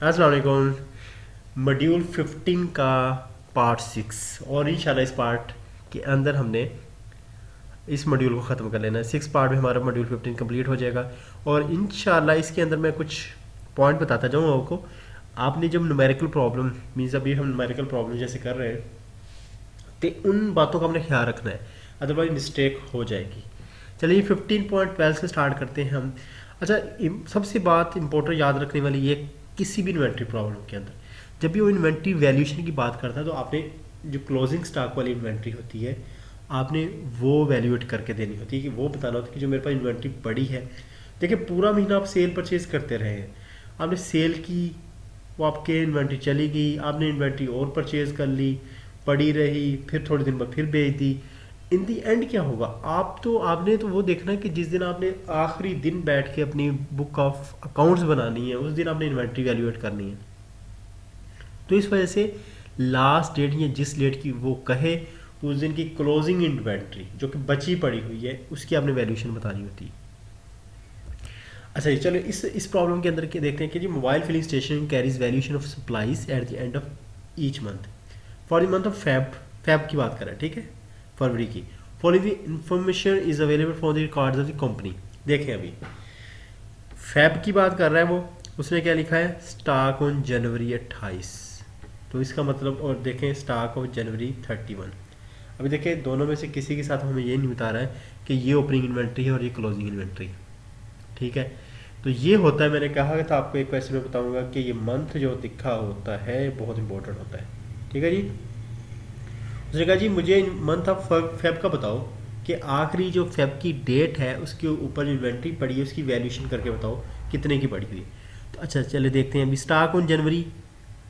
अस्सलाम वालेकुम। मॉड्यूल 15 का पार्ट 6 और इंशाल्लाह इस पार्ट के अंदर हमने इस मॉड्यूल को ख़त्म कर लेना है। 6 पार्ट में हमारा मॉड्यूल 15 कंप्लीट हो जाएगा और इंशाल्लाह इसके अंदर मैं कुछ पॉइंट बताता जाऊँगा आपको। आपने जब न्यूमेरिकल प्रॉब्लम मीन्स अभी हम न्यूमेरिकल प्रॉब्लम जैसे कर रहे हैं तो उन बातों का हमने ख्याल रखना है, अदरवाइज मिस्टेक हो जाएगी। चलिए 15.12 से स्टार्ट करते हैं हम। अच्छा, सबसे बात इंपॉर्टेंट याद रखने वाली ये, किसी भी इन्वेंट्री प्रॉब्लम के अंदर जब भी वो इन्वेंट्री वैल्यूएशन की बात करता है तो आपने जो क्लोजिंग स्टॉक वाली इन्वेंट्री होती है आपने वो वैल्यूएट करके देनी होती है, कि वो बताना होता है कि जो मेरे पास इन्वेंट्री पड़ी है। देखिए पूरा महीना आप सेल परचेज करते रहे हैं, आपने सेल की, वो आपके इन्वेंट्री चली गई, आपने इन्वेंट्री और परचेज कर ली, पड़ी रही, फिर थोड़े दिन बाद फिर बेच दी। इन दी एंड क्या होगा, आपने तो वो देखना है कि जिस दिन आपने आखिरी दिन बैठ के अपनी बुक ऑफ अकाउंट्स बनानी है उस दिन आपने इन्वेंट्री वैल्यूएट करनी है। तो इस वजह से लास्ट डेट या जिस डेट की वो कहे उस दिन की क्लोजिंग इन्वेंट्री जो कि बची पड़ी हुई है उसकी आपने वैल्यूएशन बतानी होती है। अच्छा, चलो इस प्रॉब्लम के अंदर के देखते हैं कि जी mobile filling station carries valuation of supplies at the end of each month. For the month of Feb की बात करें, ठीक है, फरवरी की। Following the information is available for the records of the company. देखें अभी फैब की बात कर रहा है वो, उसने क्या लिखा है, स्टॉक ऑन जनवरी 28, तो इसका मतलब, और देखें स्टॉक ऑफ जनवरी 31। अभी देखें दोनों में से किसी के साथ हमें ये नहीं बता रहा है कि ये ओपनिंग इन्वेंट्री है और ये क्लोजिंग इन्वेंट्री है, ठीक है। तो ये होता है, मैंने कहा था आपको एक क्वेश्चन में बताऊंगा कि ये मंथ जो दिखा होता है बहुत इंपॉर्टेंट होता है, ठीक है जी। उसने कहा जी मुझे मंथ ऑफ फेब का बताओ कि आखिरी जो फेब की डेट है उसके ऊपर जो इन्वेंट्री पड़ी है उसकी वैल्यूएशन करके बताओ कितने की पड़ी हुई। तो अच्छा चले देखते हैं अभी स्टॉक ऑन जनवरी,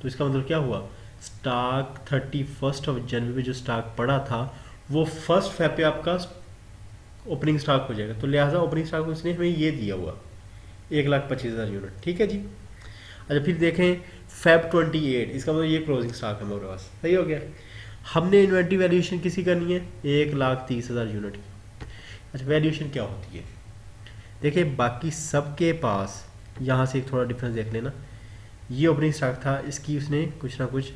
तो इसका मतलब क्या हुआ, स्टॉक 31 ऑफ जनवरी में जो स्टॉक पड़ा था वो फर्स्ट फेब पे आपका ओपनिंग स्टॉक हो जाएगा, तो लिहाजा ओपनिंग स्टॉक उसने हमें ये दिया हुआ 1,25,000 यूनिट, ठीक है जी। अच्छा फिर देखें फेब 28, इसका मतलब ये क्लोजिंग स्टॉक है हमारे पास, सही हो गया। हमने इन्वेंट्री वैल्यूएशन किसी करनी है 1,30,000 यूनिट की। अच्छा वैल्यूएशन क्या होती है, देखिए बाकी सबके पास यहाँ से एक थोड़ा डिफरेंस देख लेना। ये ओपनिंग स्टॉक था, इसकी उसने कुछ ना कुछ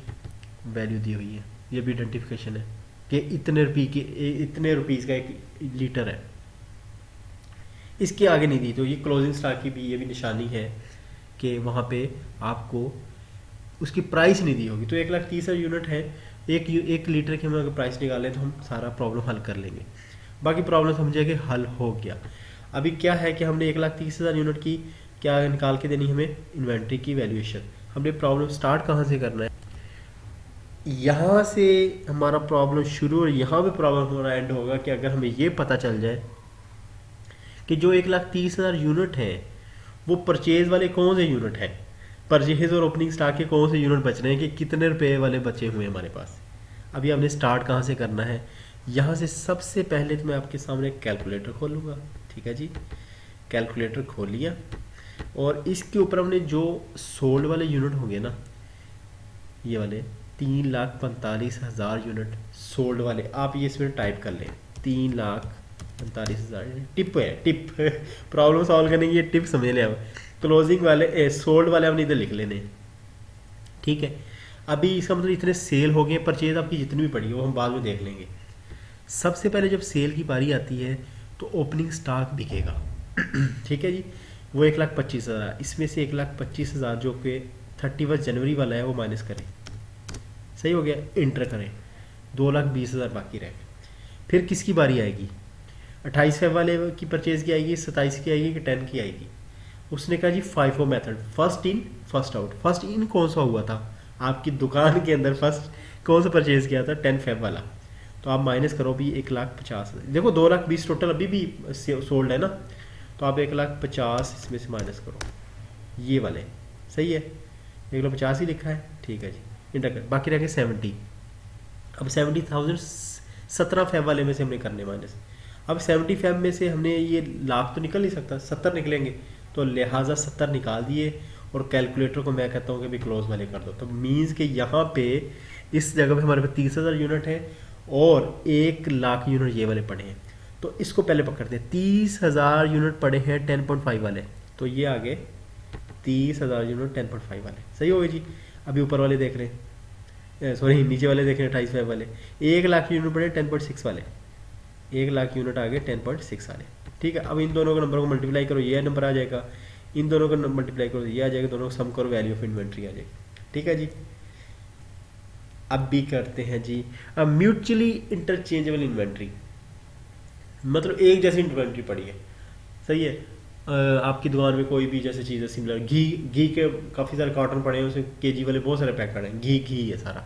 वैल्यू दी हुई है, ये भी आइडेंटिफिकेशन है कि इतने रुपीज़ का एक लीटर है, इसके आगे नहीं दी। तो ये क्लोजिंग स्टॉक की भी ये भी निशानी है कि वहाँ पे आपको उसकी प्राइस नहीं दी होगी। तो 1,30,000 यूनिट है, एक लीटर की हम अगर प्राइस निकालें तो हम सारा प्रॉब्लम हल कर लेंगे, बाकी प्रॉब्लम समझे कि हल हो गया। अभी क्या है कि हमने 1,30,000 यूनिट की क्या निकाल के देनी, हमें इन्वेंट्री की वैल्यूएशन। हमने प्रॉब्लम स्टार्ट कहाँ से करना है, यहाँ से हमारा प्रॉब्लम शुरू और यहाँ पे प्रॉब्लम हमारा एंड होगा कि अगर हमें ये पता चल जाए कि जो 1,30,000 यूनिट है वो परचेज वाले कौन से यूनिट है, परचेज और ओपनिंग स्टॉक के कौन से यूनिट बच रहे हैं, कि कितने रुपए वाले बचे हुए हैं हमारे पास। अभी हमने स्टार्ट कहाँ से करना है, यहाँ से सबसे पहले तो मैं आपके सामने कैलकुलेटर खोलूँगा, ठीक है जी। कैलकुलेटर खोल लिया और इसके ऊपर हमने जो सोल्ड वाले यूनिट होंगे ना, ये वाले 3,45,000 यूनिट सोल्ड वाले, आप ये इसमें टाइप कर लें 3,45,000। टिप है, टिप प्रॉब्लम सॉल्व करने की ये टिप समझ लें आप। क्लोजिंग वाले सोल्ड वाले हमने इधर लिख लेने, ठीक है। अभी इसका मतलब इतने सेल हो गए, परचेज आपकी जितनी भी पड़ी है वो हम बाद में देख लेंगे। सबसे पहले जब सेल की बारी आती है तो ओपनिंग स्टॉक बिकेगा ठीक है जी। वो 1,25,000, इसमें से 1,25,000 जो कि 31 जनवरी वाला है वो माइनस करें, सही हो गया, इंटर करें, 2,20,000 बाकी रह गए। फिर किसकी बारी आएगी, 28 फेब वाले की परचेज की आएगी, 27 की आएगी कि 10 की आएगी। उसने कहा जी FIFO method, first in first out. First in कौन सा हुआ था आपकी दुकान के अंदर, फर्स्ट कौन सा परचेज किया था, 10 फेब वाला। तो आप माइनस करो भी 1,50,000, देखो 2,20,000 टोटल अभी भी सोल्ड है ना, तो आप 1,50,000 इसमें से माइनस करो, ये वाले सही है, 1,50,000 ही लिखा है, ठीक है जी, इंटर कर, बाकी रह गए 70। अब 70,000 17 फेब वाले में से हमने करने माइनस। अब 70 फेब में से हमने ये लाख तो निकल नहीं सकता, 70 निकलेंगे, तो लिहाजा 70 निकाल दिए और कैलकुलेटर को मैं कहता हूँ कि भी क्लोज वाले कर दो। तो मीन्स कि यहाँ पे इस जगह पे हमारे पास 30,000 यूनिट है और 1,00,000 यूनिट ये वाले पड़े हैं। तो इसको पहले पकड़ते हैं, 30,000 यूनिट पड़े हैं 10.5 वाले, तो ये आगे 30,000 यूनिट 10.5 वाले, सही हो गए जी। अभी ऊपर वाले देख रहे हैं, सॉरी नीचे वाले देख रहे हैं 28 वाले। 1,00,000 यूनिट पड़े 10.6 वाले, 1,00,000 यूनिट आ गए 10.6 वाले, ठीक है। अब इन दोनों के नंबर को मल्टीप्लाई करो, ये नंबर आ जाएगा, इन दोनों का मल्टीप्लाई करो, ये आ जाएगा, दोनों को सम करो, वैल्यू ऑफ इन्वेंट्री आ जाएगी, ठीक है जी। अब भी करते हैं जी, अब म्यूचुअली इंटरचेंजेबल इन्वेंट्री, मतलब एक जैसी इन्वेंट्री पड़ी है, सही है। आपकी दुकान में कोई भी जैसे चीज़ है सिमिलर, घी के काफ़ी सारे कार्टन पड़े हैं, उसमें केजी वाले बहुत सारे पैकेट हैं, घी है सारा,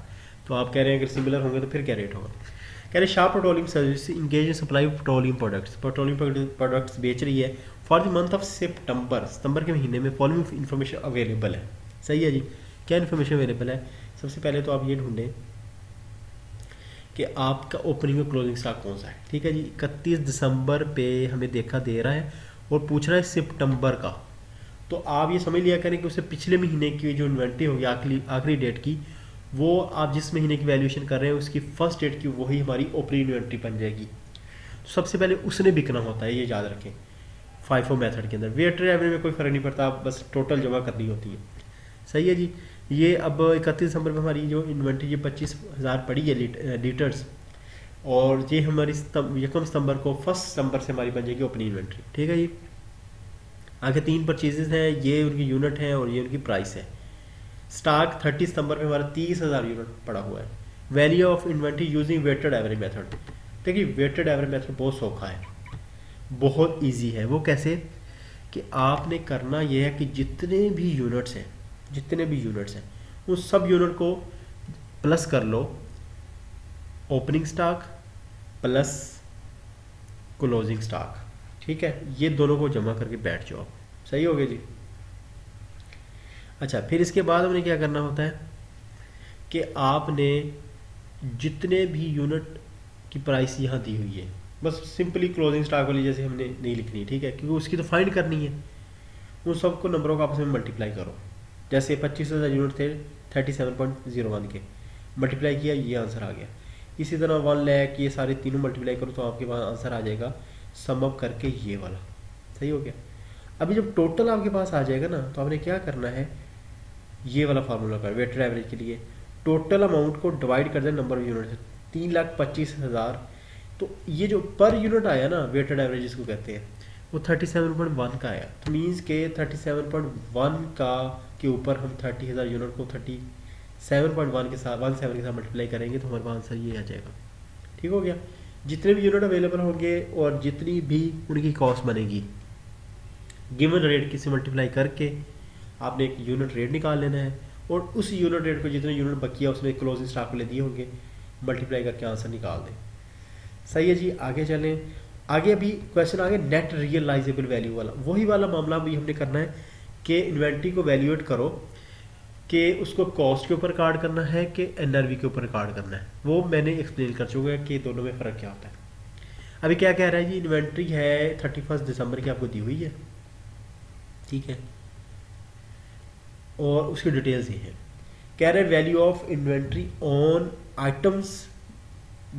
तो आप कह रहे हैं अगर सिमिलर होंगे तो फिर क्या रेट होगा। कह रहे sharp petroleum service engage in supply of petroleum products बेच रही है फॉर द मंथ ऑफ सितंबर के महीने में फॉलोइंग इन्फॉर्मेशन अवेलेबल है, सही है जी। क्या इन्फॉर्मेशन अवेलेबल है, सबसे पहले तो आप ये ढूंढें कि आपका ओपनिंग और क्लोजिंग स्टॉक कौन सा है, ठीक है जी। 31 दिसंबर पे हमें देखा दे रहा है और पूछ रहा है सितंबर का, तो आप ये समझ लिया करें कि उससे पिछले महीने की जो इन्वेंट्री होगी आखिरी डेट की, वो आप जिस महीने की वैल्यूएशन कर रहे हैं उसकी फर्स्ट डेट की वही हमारी ओपनिंग इन्वेंट्री बन जाएगी। तो सबसे पहले उसने बिकना होता है, ये याद रखें। FIFO मेथड के अंदर वेटेड एवरेज में कोई फ़र्क नहीं पड़ता, आप बस टोटल जमा करनी होती है, सही है जी। ये अब 31 दिसंबर में हमारी जो इन्वेंट्री ये 25,000 पड़ी है लीटर्स, और ये हमारी 1 सितंबर को 1 सितंबर से हमारी बन जाएगी ओपनिंग इन्वेंट्री, ठीक है जी। आगे 3 परचेजेस हैं, ये उनकी यूनिट हैं और ये उनकी प्राइस है। स्टॉक 30 सितंबर में हमारा 30,000 यूनिट पड़ा हुआ है। Value of inventory using weighted average method, देखिए वेटेड एवरेज मेथड बहुत सौखा है, बहुत इजी है। वो कैसे कि आपने करना यह है कि जितने भी यूनिट्स हैं उन सब यूनिट को प्लस कर लो opening stock plus closing stock, ठीक है। ये दोनों को जमा करके बैठ जाओ, सही हो गया जी। अच्छा, फिर इसके बाद हमने क्या करना होता है कि आपने जितने भी यूनिट की प्राइस यहाँ दी हुई है, बस सिंपली क्लोजिंग स्टॉक वाली जैसे हमने नहीं लिखनी, ठीक है, क्योंकि उसकी तो फाइंड करनी है। उन सबको नंबरों को आपस में मल्टीप्लाई करो। जैसे 25,000 यूनिट थे 37.01 के, मल्टीप्लाई किया, ये आंसर आ गया। इसी तरह 1 लाख, ये सारे तीनों मल्टीप्लाई करो तो आपके पास आंसर आ जाएगा सम अप करके ये वाला, सही हो गया। अभी जब टोटल आपके पास आ जाएगा ना, तो आपने क्या करना है, ये वाला फार्मूला का वेटेड एवरेज के लिए टोटल अमाउंट को डिवाइड कर दें नंबर ऑफ यूनिट से, 3,25,000। तो ये जो पर यूनिट आया ना वेटेड एवरेज जिसको कहते हैं, वो 37.1 का आया। तो मीन्स के 37.1 का के ऊपर हम 30,000 यूनिट को 37.1 के साथ 17 के साथ मल्टीप्लाई करेंगे तो हमारे पास आंसर ये आ जाएगा, ठीक हो गया। जितने भी यूनिट अवेलेबल होंगे और जितनी भी उनकी कॉस्ट बनेगी, गिवन रेट किसी मल्टीप्लाई करके आपने एक यूनिट रेट निकाल लेना है, और उस यूनिट रेट को जितने यूनिट बकिया उसमें क्लोजिंग स्टॉक वाले दिए होंगे, मल्टीप्लाई करके आंसर निकाल दें, सही है जी। आगे चलें, आगे अभी क्वेश्चन आगे नेट रियलाइजेबल वैल्यू वाला, वही वाला मामला भी हमने करना है कि इन्वेंट्री को वैल्यूएट करो कि उसको कॉस्ट के ऊपर रिकॉर्ड करना है कि NRV के ऊपर रिकॉर्ड करना है। वो मैंने एक्सप्लेन कर चुका है कि दोनों में फ़र्क क्या होता है। अभी क्या कह रहा है जी, इन्वेंट्री है 31 दिसंबर की आपको दी हुई है, ठीक है, और उसकी डिटेल्स ये है। कह रहे value of inventory on items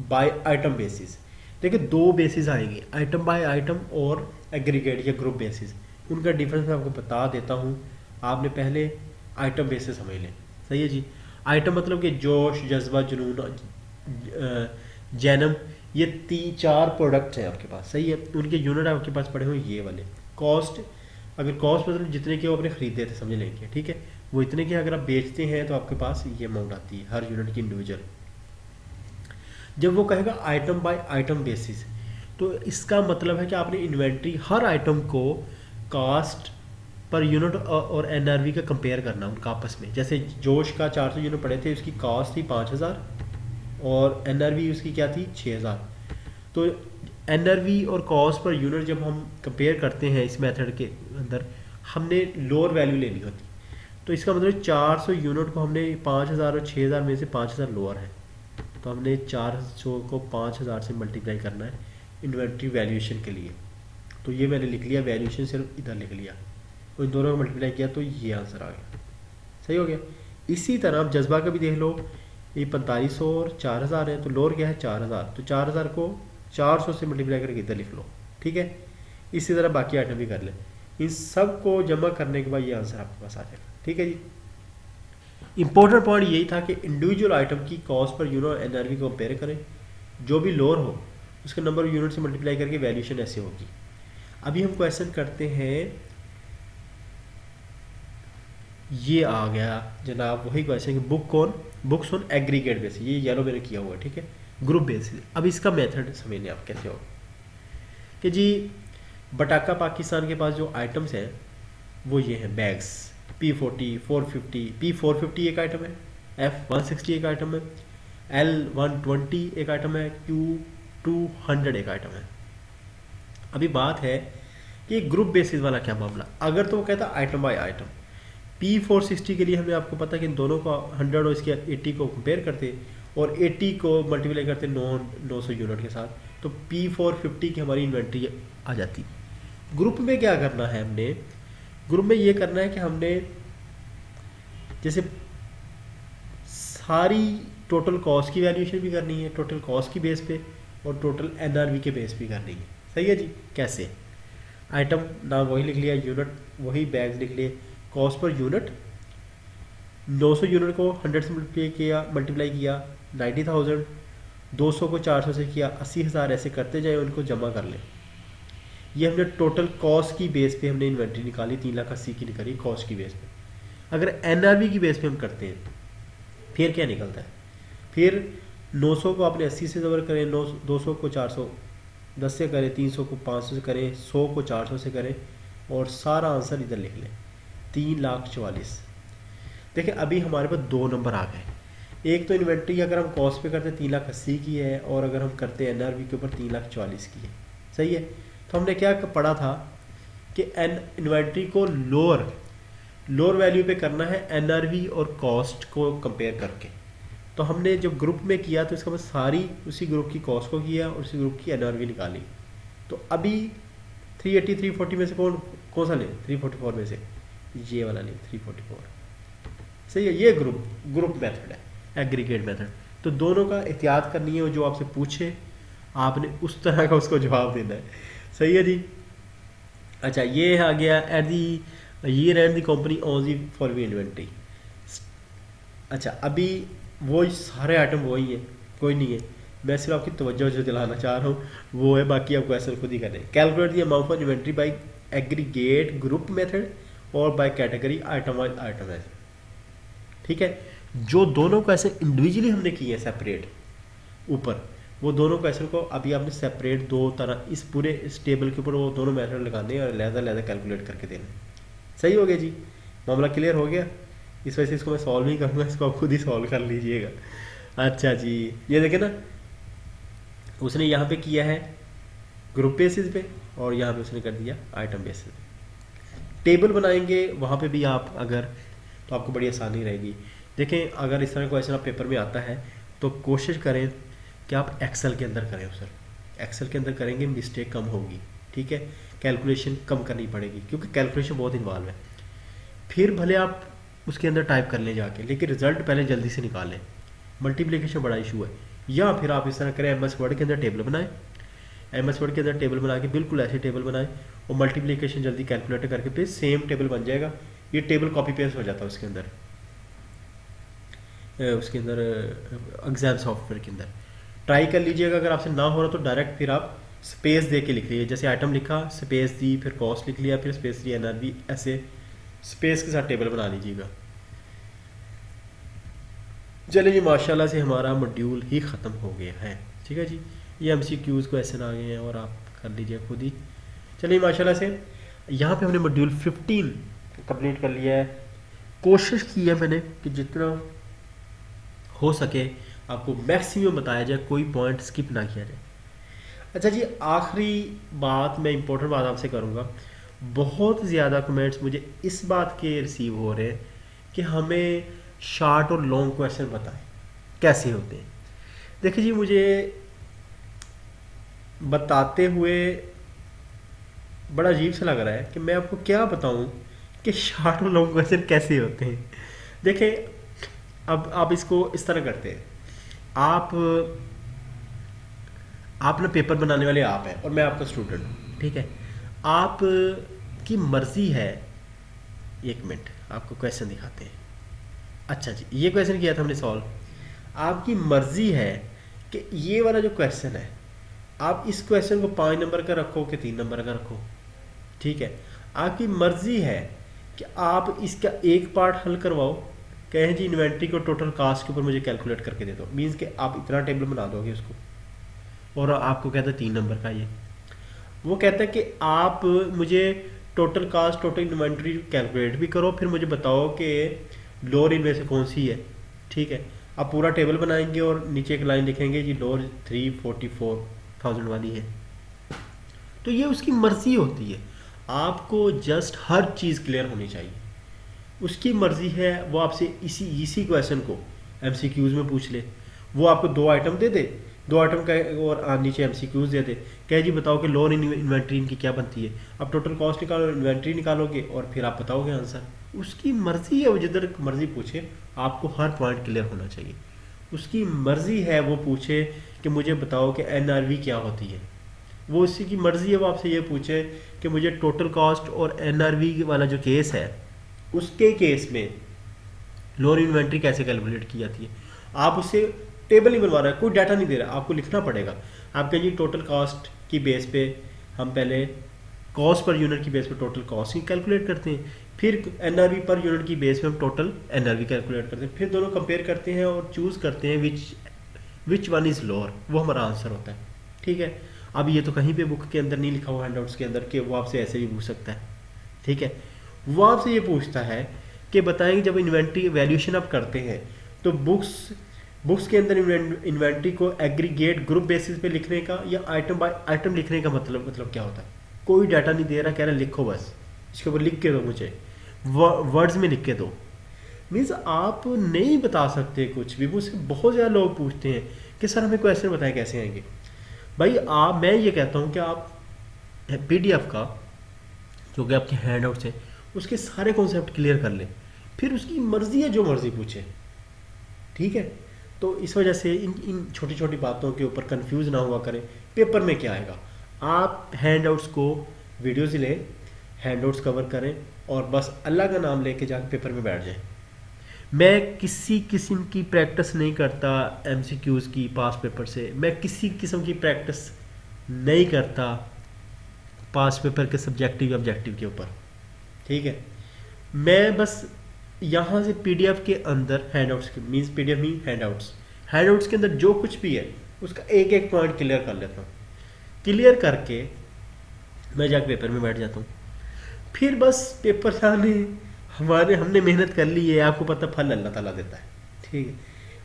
by item basis. देखिए 2 बेसिस आएंगे, आइटम बाय आइटम और एग्रीगेट या ग्रुप बेसिस। उनका डिफरेंस मैं आपको बता देता हूँ, आपने पहले आइटम बेसिस समझ लें, सही है जी। आइटम मतलब कि जोश, जज्बा, जुनून, जैनम, ये 4 प्रोडक्ट्स हैं आपके पास, सही है। उनके यूनिट आपके पास पड़े हुए ये वाले। कॉस्ट, अगर कॉस्ट मतलब जितने के वो आपने खरीदे थे समझ लेंगे, ठीक है, वो इतने के अगर आप बेचते हैं तो आपके पास ये अमाउंट आती है हर यूनिट की इंडिविजुअल। जब वो कहेगा आइटम बाय आइटम बेसिस, तो इसका मतलब है कि आपने इन्वेंट्री हर आइटम को कॉस्ट पर यूनिट और NRV का कंपेयर करना उनका आपस में। जैसे जोश का 400 यूनिट पड़े थे, उसकी कॉस्ट थी 5,000 और NRV उसकी क्या थी 6,000। तो NRV और कॉस्ट पर यूनिट जब हम कंपेयर करते हैं इस मेथड के अंदर, हमने लोअर वैल्यू लेनी होती। तो इसका मतलब 400 यूनिट को हमने 5,000 और 6,000 में से 5,000 लोअर है, तो हमने 400 को 5,000 से मल्टीप्लाई करना है इन्वेंट्री वैल्यूएशन के लिए। तो ये मैंने लिख लिया, वैल्यूएशन सिर्फ इधर लिख लिया, तो इन दोनों को मल्टीप्लाई किया तो ये आंसर आ गया, सही हो गया। इसी तरह आप जज्बा का भी देख लो, ये 4500 और 4,000 है, तो लोअर क्या है 4,000, तो 4,000 को 400 से मल्टीप्लाई करके इधर लिख लो, ठीक है। इसी तरह बाकी आइटम भी कर लें। इन सब को जमा करने के बाद ये आंसर आपके पास आ जाएगा। ठीक है जी। इंपॉर्टेंट पॉइंट यही था कि इंडिविजुअल आइटम की कॉस्ट पर यूनिट एनआरवी को कंपेयर करें, जो भी लोअर हो उसके नंबर ऑफ यूनिट से मल्टीप्लाई करके वैल्यूएशन ऐसे होगी। अभी हम क्वेश्चन करते हैं, ये आ गया जनाब वही क्वेश्चन कि बुक्स ऑन एग्रीगेट बेसिस, ये येलो मैंने किया हुआ है, ठीक है, ग्रुप बेसिस। अब इसका मेथड समझने आप कैसे होगा कि जी बटाका पाकिस्तान के पास जो आइटम्स हैं वो ये हैं बैग्स, P40, 450, P450 एक आइटम है, F160 एक आइटम है, L120 एक आइटम है, Q200 एक आइटम है। अभी बात है कि ग्रुप बेसिस वाला क्या मामला, अगर तो वो कहता आइटम बाय आइटम, P460 के लिए हमने आपको पता कि इन दोनों का 100 और इसके 80 को कंपेयर करते और 80 को मल्टीप्लाई करते 900 यूनिट के साथ, तो P450 की हमारी इन्वेंट्री आ जाती। ग्रुप में क्या करना है हमने, ग्रुप में ये करना है कि हमने जैसे सारी टोटल कॉस्ट की वैल्यूएशन भी करनी है, टोटल कॉस्ट की बेस पे और टोटल एनआरवी के बेस भी करनी है। सही है जी। कैसे, आइटम नाम वही लिख लिया, यूनिट वही, बैग्स लिख लिए, कॉस्ट पर यूनिट 900 यूनिट को 100 से मल्टीप्लाई किया 90,000, 200 को 400 से किया 80,000, ऐसे करते जाए, उनको जमा कर लें। ये हमने टोटल कॉस्ट की बेस पे हमने इन्वेंट्री निकाली, 3,80,000 की निकाली कॉस्ट की बेस पे। अगर एनआरवी की बेस पे हम करते हैं फिर क्या निकलता है, फिर 900 को आपने 80 से जबर करें, 200 को 410 से करें, 300 को 500 से करें, 100 को 400 से करें और सारा आंसर इधर लिख लें 3,44,000। देखिए अभी हमारे पास दो नंबर आ गए, एक तो इन्वेंट्री अगर हम कॉस्ट पे करते 3,80,000 की है और अगर हम करते हैं एनआरवी के ऊपर 3,44,000 की है। सही है। तो हमने क्या पढ़ा था कि इन्वेंट्री को लोअर वैल्यू पे करना है एनआरवी और कॉस्ट को कंपेयर करके। तो हमने जब ग्रुप में किया तो इसका मतलब सारी उसी ग्रुप की कॉस्ट को किया और उसी ग्रुप की एनआरवी निकाली। तो अभी 380 340 में से कौन सा लें, 344 में से ये वाला लें 344। सही है। ये ग्रुप मेथड है, एग्रीगेट मेथड। तो दोनों का एहतियात करनी है और जो आपसे पूछे आपने उस तरह का उसको जवाब देना है। सही है जी। अच्छा ये आ गया at the year and the company ons the following inventory. अच्छा अभी वो सारे आइटम वही है, कोई नहीं है, मैं सिर्फ आपकी तवज्जो जो दिलाना चाह रहा हूँ वो है, बाकी आप क्वेश्चन खुद ही करें। Calculate the amount of inventory by aggregate group method और by category item wise item है। ठीक है। जो दोनों क्वेश्चन इंडिविजुअली हमने किए हैं सेपरेट ऊपर, वो दोनों क्वेश्चन को अभी आपने सेपरेट दो तरह इस पूरे इस टेबल के ऊपर वो दोनों मेथड लगाने हैं और लहजा कैलकुलेट करके देना। सही हो गया जी, मामला क्लियर हो गया। इस वजह से इसको मैं सॉल्व नहीं करूँगा, इसको आप खुद ही सॉल्व कर लीजिएगा। अच्छा जी ये देखें ना, उसने यहाँ पे किया है ग्रुप बेसिस पे और यहाँ पे उसने कर दिया आइटम बेसिस पे। टेबल बनाएंगे वहाँ पे भी आप अगर, तो आपको बड़ी आसानी रहेगी। देखें अगर इस तरह क्वेश्चन आप पेपर में आता है तो कोशिश करें कि आप एक्सेल के अंदर करें। सर एक्सेल के अंदर करेंगे मिस्टेक कम होगी। ठीक है। कैलकुलेशन कम करनी पड़ेगी क्योंकि कैलकुलेशन बहुत इन्वॉल्व है। फिर भले आप उसके अंदर टाइप कर लें जाके, लेकिन रिजल्ट पहले जल्दी से निकालें। मल्टीप्लिकेशन बड़ा इशू है। या फिर आप इस तरह करें, एम एस वर्ड के अंदर टेबल बनाएं, एम एस वर्ड के अंदर टेबल बना के बिल्कुल ऐसे टेबल बनाएं और मल्टीप्लिकेशन जल्दी कैलकुलेट करके फिर सेम टेबल बन जाएगा। ये टेबल कॉपी पेस्ट हो जाता है उसके अंदर एग्जाम सॉफ्टवेयर के अंदर। ट्राई कर लीजिएगा, अगर आपसे ना हो रहा तो डायरेक्ट फिर आप स्पेस दे के लिख लीजिए। जैसे आइटम लिखा, स्पेस दी, फिर कॉस्ट लिख लिया, फिर स्पेस दी एनआरवी, ऐसे स्पेस के साथ टेबल बना लीजिएगा। चलिए जी माशाल्लाह से हमारा मॉड्यूल ही ख़त्म हो गया है। ठीक है जी। ये MCQs क्वेश्चन आ गए हैं और आप कर लीजिए खुद ही। चलिए माशाल्लाह से यहाँ पे हमने मॉड्यूल 15 कंप्लीट कर लिया है। कोशिश की है मैंने कि जितना हो सके आपको मैक्सिमम बताया जाए, कोई पॉइंट स्किप ना किया जाए। अच्छा जी आखिरी बात मैं इंपॉर्टेंट बात आपसे करूँगा। बहुत ज़्यादा कमेंट्स मुझे इस बात के रिसीव हो रहे हैं कि हमें शॉर्ट और लॉन्ग क्वेश्चन बताएं कैसे होते हैं। देखिए जी मुझे बताते हुए बड़ा अजीब सा लग रहा है कि मैं आपको क्या बताऊं कि शॉर्ट और लॉन्ग क्वेश्चन कैसे होते हैं। देखिए अब आप इसको इस तरह करते हैं, आप ना पेपर बनाने वाले आप हैं और मैं आपका स्टूडेंट हूँ। ठीक है। आप आपकी मर्जी है, एक मिनट आपको क्वेश्चन दिखाते हैं। अच्छा जी, ये क्वेश्चन किया था हमने सॉल्व। आपकी मर्जी है कि ये वाला जो क्वेश्चन है, आप इस क्वेश्चन को 5 नंबर का रखो कि 3 नंबर का रखो, ठीक है। आपकी मर्जी है कि आप इसका एक पार्ट हल करवाओ, कहें जी इन्वेंट्री को टोटल कास्ट के ऊपर मुझे कैलकुलेट करके दे दो, मीन्स कि आप इतना टेबल बना दोगे उसको, और आपको कहता है 3 नंबर का ये, वो कहता है कि आप मुझे total cast total inventory calculate भी करो, फिर मुझे बताओ कि लोअर इनमें से कौन सी है, ठीक है। आप पूरा टेबल बनाएंगे और नीचे एक लाइन लिखेंगे जी लोअर 344,000 वाली है। तो ये उसकी मर्जी होती है, आपको जस्ट हर चीज़ क्लियर होनी चाहिए। उसकी मर्जी है, वो आपसे इसी क्वेश्चन को एमसीक्यूज में पूछ ले, वो आपको 2 आइटम दे दे, 2 आइटम का और नीचे एमसीक्यूज दे दे, कहे जी बताओ कि लोअर इन्वेंट्री इनकी क्या बनती है, आप टोटल कॉस्ट निकालो, इन्वेंट्री निकालोगे और फिर आप बताओगे आंसर। उसकी मर्जी है, वो जिधर मर्जी पूछे, आपको हर पॉइंट क्लियर होना चाहिए। उसकी मर्जी है वो पूछे कि मुझे बताओ कि एनआरवी क्या होती है, वो उसी की मर्जी है वो आपसे ये पूछे कि मुझे टोटल कॉस्ट और एनआरवी वाला जो केस है उसके केस में लोअर इन्वेंट्री कैसे कैलकुलेट की जाती है। आप उससे टेबल नहीं बनवा रहे, कोई डाटा नहीं दे रहा, आपको लिखना पड़ेगा। आप कहें जी टोटल कॉस्ट की बेस पे हम पहले कॉस्ट पर यूनिट की बेस पे टोटल कॉस्ट ही कैलकुलेट करते हैं, फिर एनआरवी पर यूनिट की बेस पे हम टोटल एनआरवी कैलकुलेट करते हैं, फिर दोनों कंपेयर करते हैं और चूज़ करते हैं विच वन इज़ लोअर, वो हमारा आंसर होता है, ठीक है। अब ये तो कहीं पे बुक के अंदर नहीं लिखा हुआ हैंडआउट्स के अंदर, कि वो आपसे ऐसे भी पूछ सकता है, ठीक है। वो आपसे ये पूछता है कि बताएंगे जब इन्वेंट्री वैल्यूएशन आप करते हैं तो बुक्स के अंदर इन्वेंट्री को एग्रीगेट ग्रुप बेसिस पे लिखने का या आइटम बाय आइटम लिखने का मतलब क्या होता है। कोई डाटा नहीं दे रहा, कह रहा लिखो बस, इसके ऊपर लिख के दो, मुझे वर्ड्स में लिख के दो। मीन्स आप नहीं बता सकते कुछ भी। मुझसे बहुत ज़्यादा लोग पूछते हैं कि सर हमें क्वेश्चन बताएं कैसे आएंगे। भाई मैं ये कहता हूँ कि आप PDF का जो कि आपके हैंडआउट्स हैं उसके सारे कॉन्सेप्ट क्लियर कर लें, फिर उसकी मर्जी है जो मर्जी पूछे, ठीक है। तो इस वजह से इन छोटी छोटी बातों के ऊपर कंफ्यूज ना हुआ करें। पेपर में क्या आएगा, आप हैंडआउट्स को वीडियोज़ लें, हैंडआउट्स कवर करें और बस अल्लाह का नाम लेके जाकर पेपर में बैठ जाएं। मैं किसी किस्म की प्रैक्टिस नहीं करता MCQs की पास पेपर से, मैं किसी किस्म की प्रैक्टिस नहीं करता पास पेपर के सब्जेक्टिव ऑब्जेक्टिव के ऊपर, ठीक है। मैं बस यहाँ से PDF के अंदर हैंडआउट्स के मीन्स PDF मीन हैंडआउट्स के अंदर जो कुछ भी है उसका एक एक पॉइंट क्लियर कर लेता हूँ। क्लियर करके मैं जाकर पेपर में बैठ जाता हूँ। फिर बस पेपर जाने हमने मेहनत कर ली है, आपको पता फल अल्लाह ताला देता है, ठीक है।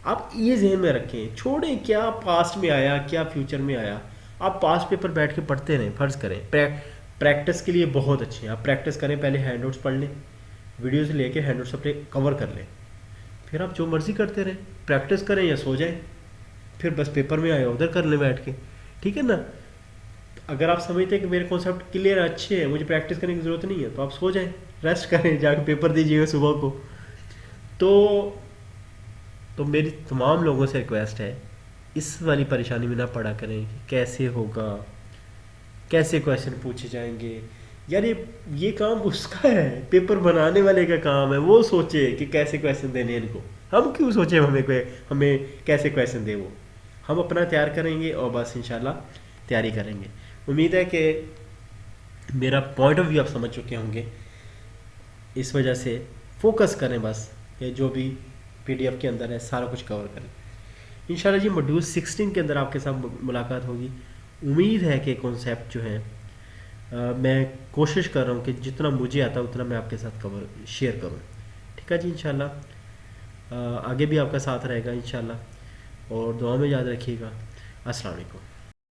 आप ये जहन में रखें, छोड़ें क्या पास्ट में आया क्या फ्यूचर में आया, आप पास्ट पेपर बैठ के पढ़ते रहें। फ़र्ज़ करें प्रैक्टिस के लिए बहुत अच्छे हैं, आप प्रैक्टिस करें, पहले हैंडआउट्स पढ़ लें, वीडियो से लेके हैंडआउट्स अपने कवर कर लें, फिर आप जो मर्ज़ी करते रहें, प्रैक्टिस करें या सो जाएं, फिर बस पेपर में आया उधर कर लें बैठ के, ठीक है ना। अगर आप समझते हैं कि मेरे कॉन्सेप्ट क्लियर अच्छे हैं, मुझे प्रैक्टिस करने की ज़रूरत नहीं है, तो आप सो जाएं, रेस्ट करें, जाकर पेपर दीजिएगा सुबह को। तो मेरी तमाम लोगों से रिक्वेस्ट है, इस वाली परेशानी में ना पड़ा करें कि कैसे होगा, कैसे क्वेश्चन पूछे जाएंगे। यार ये काम उसका है, पेपर बनाने वाले का काम है, वो सोचे कि कैसे क्वेश्चन देने इनको। हम क्यों सोचे हमें कैसे क्वेश्चन दे। वो हम अपना तैयार करेंगे और बस इंशाल्लाह तैयारी करेंगे। उम्मीद है कि मेरा पॉइंट ऑफ व्यू आप समझ चुके होंगे। इस वजह से फोकस करें बस, ये जो भी PDF के अंदर है सारा कुछ कवर करें। इंशाल्लाह जी मॉड्यूल 16 के अंदर आपके साथ मुलाकात होगी। उम्मीद है कि कॉन्सेप्ट जो है मैं कोशिश कर रहा हूँ कि जितना मुझे आता है उतना मैं आपके साथ शेयर करूँ, ठीक है जी। इंशाल्लाह आगे भी आपका साथ रहेगा इंशाल्लाह, और दुआ में याद रखिएगा। अस्सलाम वालेकुम।